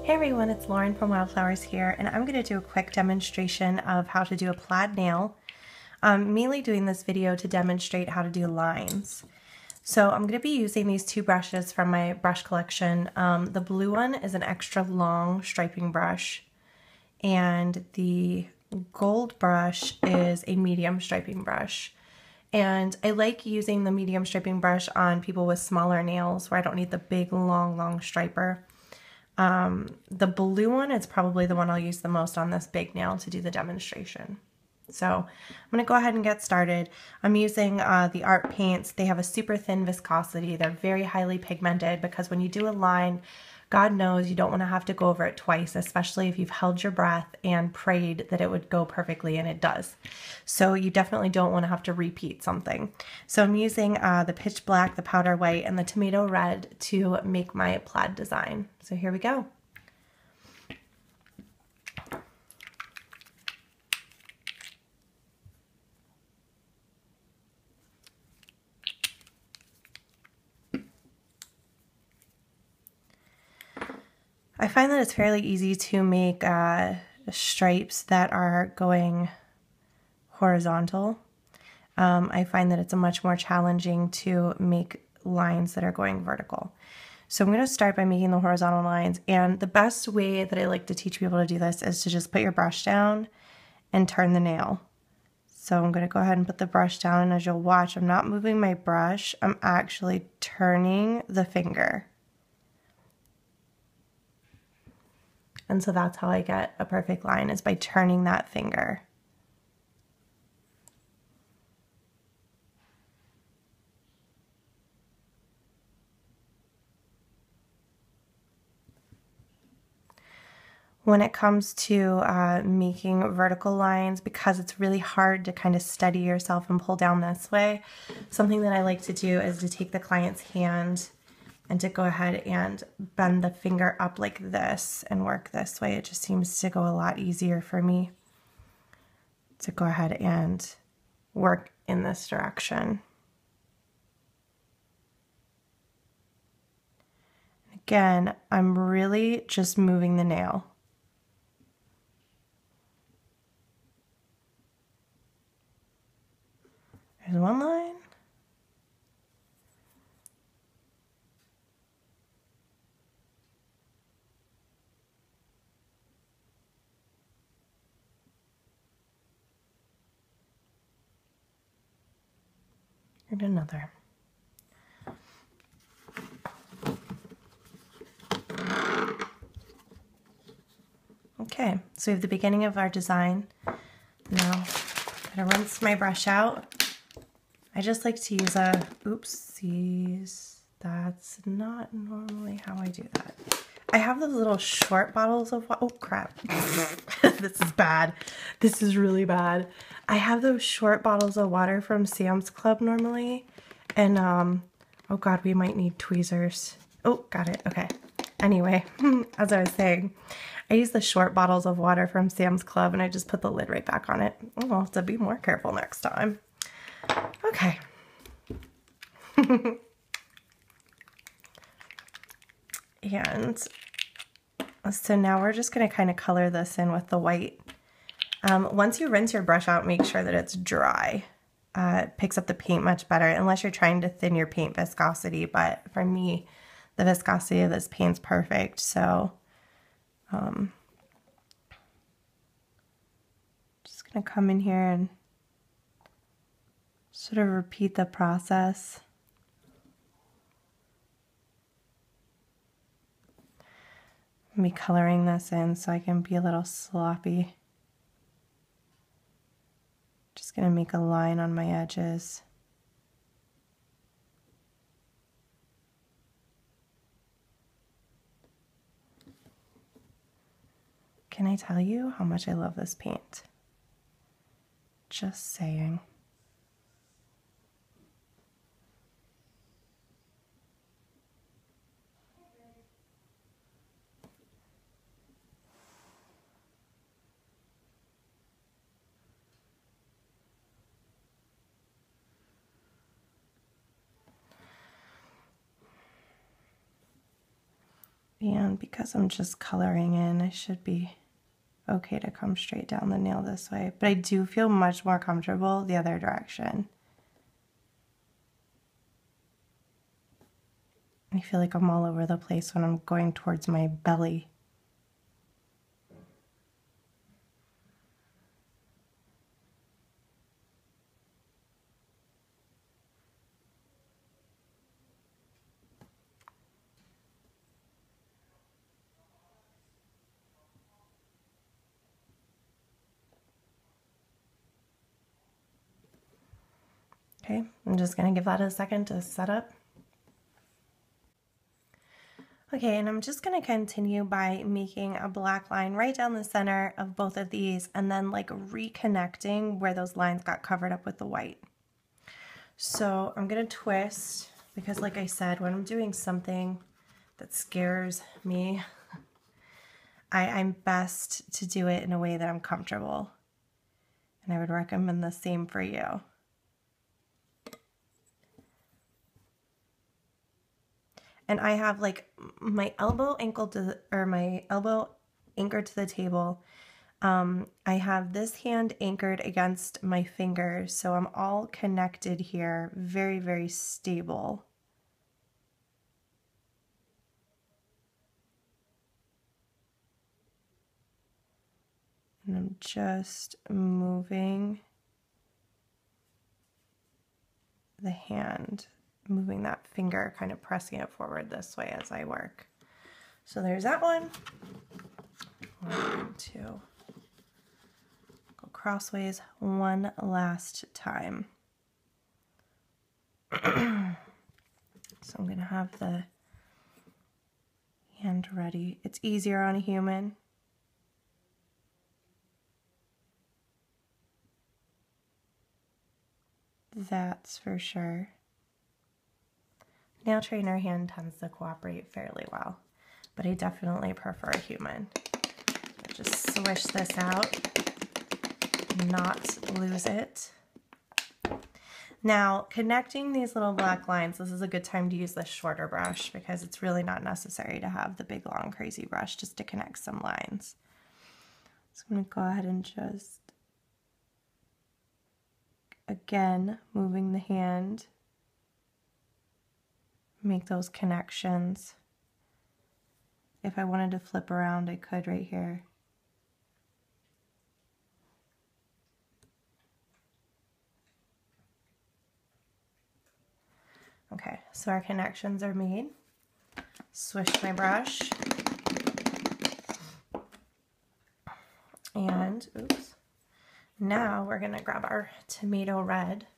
Hey everyone, it's Lauren from Wildflowers here, and I'm going to do a quick demonstration of how to do a plaid nail. I'm mainly doing this video to demonstrate how to do lines. So I'm going to be using these two brushes from my brush collection. The blue one is an extra long striping brush, and the gold brush is a medium striping brush. And I like using the medium striping brush on people with smaller nails where I don't need the big long striper. The blue one is probably the one I'll use the most on this big nail to do the demonstration. So I'm going to go ahead and get started. I'm using the Art paints. They have a super thin viscosity. They're very highly pigmented because when you do a line, God knows you don't want to have to go over it twice, especially if you've held your breath and prayed that it would go perfectly, and it does. So you definitely don't want to have to repeat something. So I'm using the pitch black, the powder white, and the tomato red to make my plaid design. So here we go. I find that it's fairly easy to make stripes that are going horizontal. I find that it's much more challenging to make lines that are going vertical. So I'm going to start by making the horizontal lines, and the best way that I like to teach people to do this is to just put your brush down and turn the nail. So I'm going to go ahead and put the brush down, and as you'll watch, I'm not moving my brush, I'm actually turning the finger. And so that's how I get a perfect line, is by turning that finger. When it comes to making vertical lines, because it's really hard to kind of steady yourself and pull down this way, something that I like to do is to take the client's hand and to go ahead and bend the finger up like this and work this way. It just seems to go a lot easier for me to go ahead and work in this direction. Again, I'm really just moving the nail. There's one line. And another. Okay, so we have the beginning of our design. Now, I'm gonna rinse my brush out. I just like to use a, oopsies, that's not normally how I do that. I have those little short bottles of water. Oh crap, this is bad. This is really bad. I have those short bottles of water from Sam's Club normally, and oh god, we might need tweezers. Oh, got it, okay. Anyway, as I was saying, I use the short bottles of water from Sam's Club, and I just put the lid right back on it. I'll have to be more careful next time. Okay. And so now we're just going to kind of color this in with the white. Once you rinse your brush out, make sure that it's dry. It picks up the paint much better, unless you're trying to thin your paint viscosity. But for me, the viscosity of this paint's perfect. So just going to come in here and sort of repeat the process. I'm be coloring this in so I can be a little sloppy. Just going to make a line on my edges. Can I tell you how much I love this paint? Just saying. And because I'm just coloring in, I should be okay to come straight down the nail this way. But I do feel much more comfortable the other direction. I feel like I'm all over the place when I'm going towards my belly. Okay, I'm just gonna give that a second to set up. Okay, and I'm just gonna continue by making a black line right down the center of both of these and then like reconnecting where those lines got covered up with the white. So I'm gonna twist because like I said, when I'm doing something that scares me, I'm best to do it in a way that I'm comfortable. And I would recommend the same for you. And I have like my elbow anchored to my elbow anchored to the table. I have this hand anchored against my fingers, so I'm all connected here, very, very stable. And I'm just moving the hand, moving that finger, kind of pressing it forward this way as I work. So there's that one. I'm going to go crossways one last time. So I'm going to have the hand ready. It's easier on a human. That's for sure. Nail trainer hand tends to cooperate fairly well, but I definitely prefer a human. Just swish this out, not lose it. Now, connecting these little black lines, this is a good time to use this shorter brush because it's really not necessary to have the big, long, crazy brush just to connect some lines. So I'm going to go ahead and just, again, moving the hand, make those connections. If I wanted to flip around, I could right here. Okay, so our connections are made. Swish my brush. And, oops. Now we're gonna grab our tomato red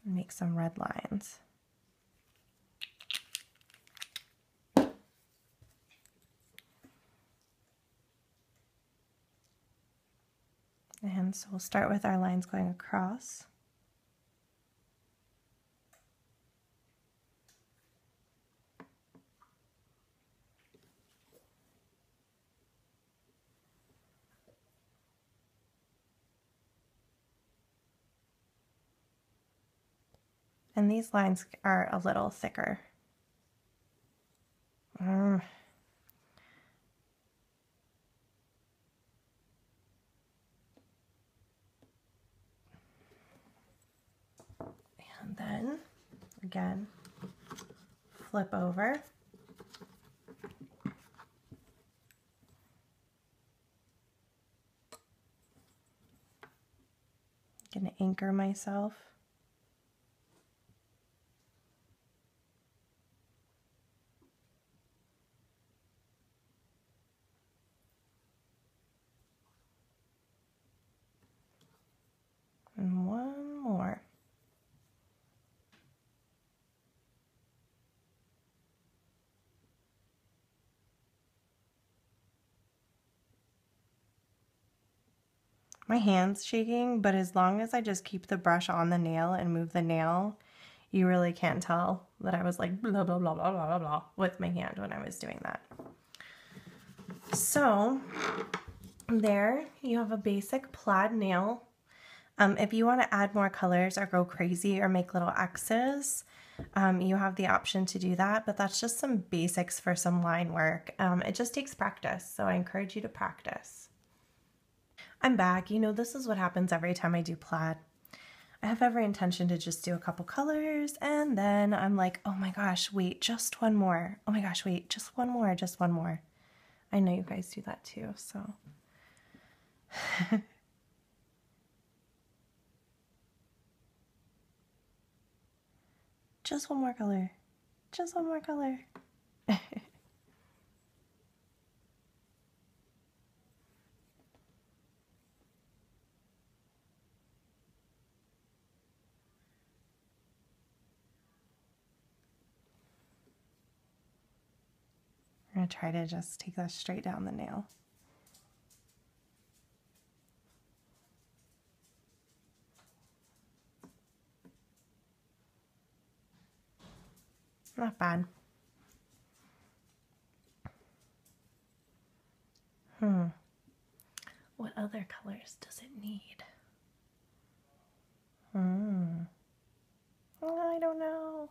and make some red lines. And so we'll start with our lines going across. And these lines are a little thicker. And then, again, flip over. I'm gonna anchor myself. And one more. My hand's shaking, but as long as I just keep the brush on the nail and move the nail, you really can't tell that I was like blah, blah, blah, blah, blah, blah, blah with my hand when I was doing that. So there you have a basic plaid nail. If you want to add more colors or go crazy or make little X's, you have the option to do that, but that's just some basics for some line work. It just takes practice, so I encourage you to practice. I'm back. You know, this is what happens every time I do plaid. I have every intention to just do a couple colors, and then I'm like, oh my gosh, wait, just one more. Oh my gosh, wait, just one more, just one more. I know you guys do that too, so. Just one more color. Just one more color. I'm going to try to just take that straight down the nail. Not bad. What other colors does it need? I don't know.